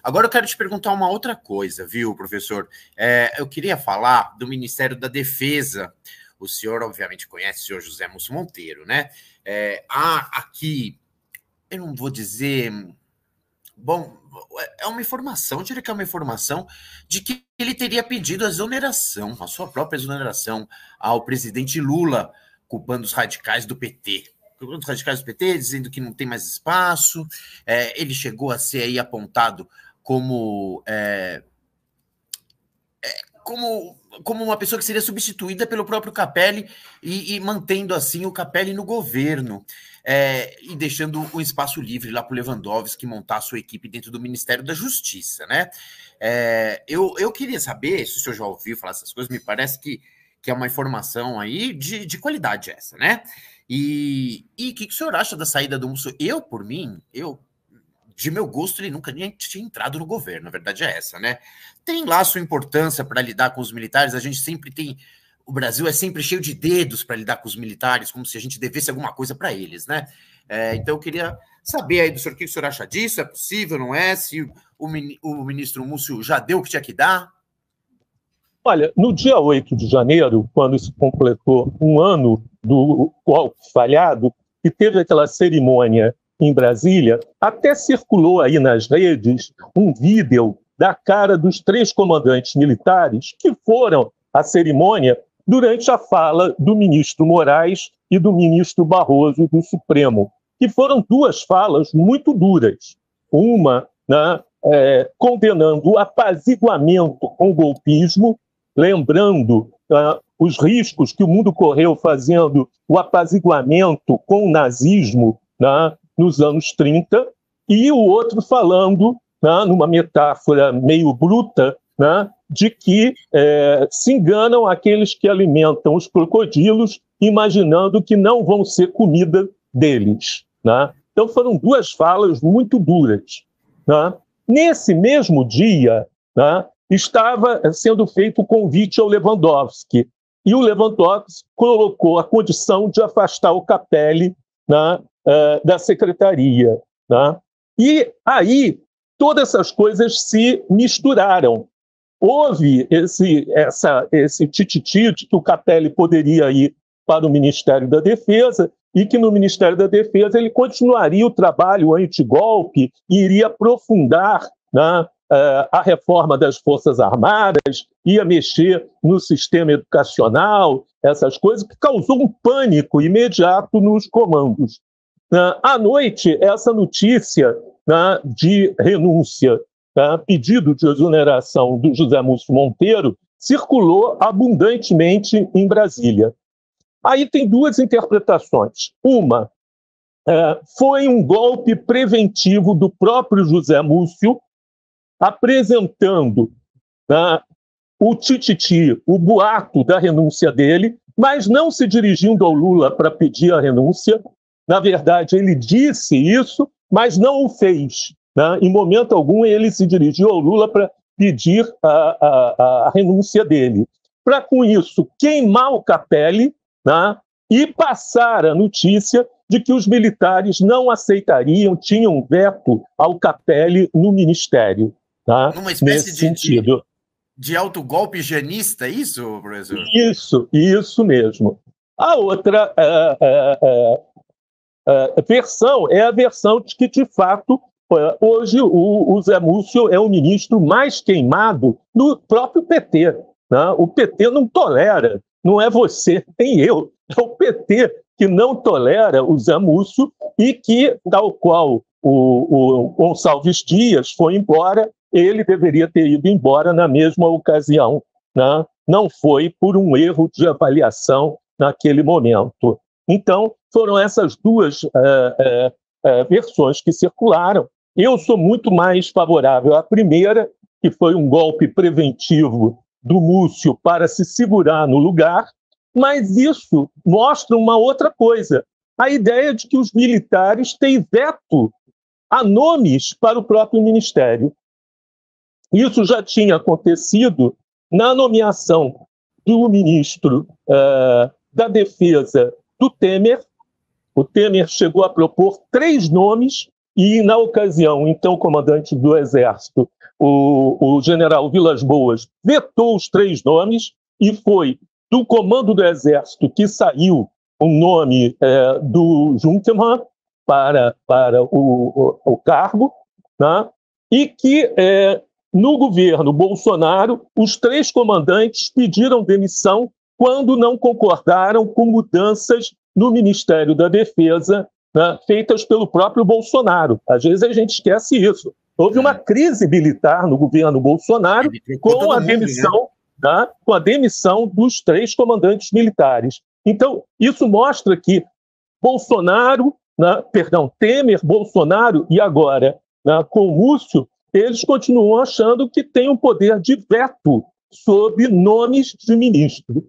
Agora eu quero te perguntar uma outra coisa, viu, professor? Eu queria falar do Ministério da Defesa. O senhor, obviamente, conhece o senhor José Múcio Monteiro, né? Há aqui, eu não vou dizer... Bom, é uma informação, eu diria que é uma informação de que ele teria pedido a exoneração, a sua própria exoneração ao presidente Lula, culpando os radicais do PT. Culpando os radicais do PT, dizendo que não tem mais espaço. Ele chegou a ser aí apontado como uma pessoa que seria substituída pelo próprio Capelli e mantendo assim o Capelli no governo, e deixando um espaço livre lá para o Lewandowski montar a sua equipe dentro do Ministério da Justiça, né? Eu queria saber se o senhor já ouviu falar essas coisas, me parece que é uma informação aí de qualidade essa, né? E o que o senhor acha da saída do Múcio? Por mim, de meu gosto, ele nunca nem tinha entrado no governo, a verdade é essa, né? Tem lá a sua importância para lidar com os militares, a gente sempre tem... O Brasil é sempre cheio de dedos para lidar com os militares, como se a gente devesse alguma coisa para eles, né? Então eu queria saber aí do senhor o que o senhor acha disso, é possível, não é? Se o ministro Múcio já deu o que tinha que dar? Olha, no dia 8 de janeiro, quando se completou um ano do golpe falhado, e teve aquela cerimônia em Brasília, até circulou aí nas redes um vídeo da cara dos 3 comandantes militares que foram à cerimônia durante a fala do ministro Moraes e do ministro Barroso do Supremo, que foram 2 falas muito duras. Uma, né, condenando o apaziguamento com o golpismo, lembrando os riscos que o mundo correu fazendo o apaziguamento com o nazismo, né, nos anos 30, e o outro falando, né, numa metáfora meio bruta, né, de que se enganam aqueles que alimentam os crocodilos, imaginando que não vão ser comida deles. Né? Então foram 2 falas muito duras. Né? Nesse mesmo dia, né, estava sendo feito o convite ao Lewandowski, e o Lewandowski colocou a condição de afastar o Capelli, né, da secretaria. Né? E aí todas essas coisas se misturaram. Houve esse tititi de que o Capelli poderia ir para o Ministério da Defesa e que no Ministério da Defesa ele continuaria o trabalho antigolpe e iria aprofundar, né, a reforma das Forças Armadas, ia mexer no sistema educacional, essas coisas, que causou um pânico imediato nos comandos. À noite, essa notícia, né, de renúncia, pedido de exoneração do José Múcio Monteiro, circulou abundantemente em Brasília. Aí tem 2 interpretações. Uma, foi um golpe preventivo do próprio José Múcio, apresentando, né, o tititi, o boato da renúncia dele, mas não se dirigindo ao Lula para pedir a renúncia. Na verdade, ele disse isso, mas não o fez. Né? Em momento algum, ele se dirigiu ao Lula para pedir a renúncia dele. Para, com isso, queimar o Capelli, né, e passar a notícia de que os militares não aceitariam, tinham veto ao Capelli no Ministério. Tá? Numa espécie de autogolpe janista, é isso, professor? Isso mesmo. A outra versão é a versão de que, de fato, hoje o Zé Múcio é o ministro mais queimado no próprio PT. Né? O PT não tolera, não é você, nem eu, é o PT que não tolera o Zé Múcio e que, tal qual o Gonçalves Dias foi embora, ele deveria ter ido embora na mesma ocasião. Né? Não foi por um erro de avaliação naquele momento. Então, foram essas 2 versões que circularam. Eu sou muito mais favorável à primeira, que foi um golpe preventivo do Múcio para se segurar no lugar, mas isso mostra uma outra coisa, a ideia de que os militares têm veto a nomes para o próprio ministério. Isso já tinha acontecido na nomeação do ministro da Defesa do Temer. O Temer chegou a propor 3 nomes E, na ocasião, então, o comandante do Exército, o general Vilas Boas, vetou os 3 nomes, e foi do comando do Exército que saiu o nome do Junkermann para o cargo, né? E que, no governo Bolsonaro, os 3 comandantes pediram demissão quando não concordaram com mudanças no Ministério da Defesa, né, feitas pelo próprio Bolsonaro. Às vezes a gente esquece isso. Houve uma crise militar no governo Bolsonaro com a demissão, né, com a demissão dos 3 comandantes militares. Então, isso mostra que Bolsonaro, né, Temer, Bolsonaro e agora, né, com o Múcio, eles continuam achando que tem um poder de veto sobre nomes de ministro.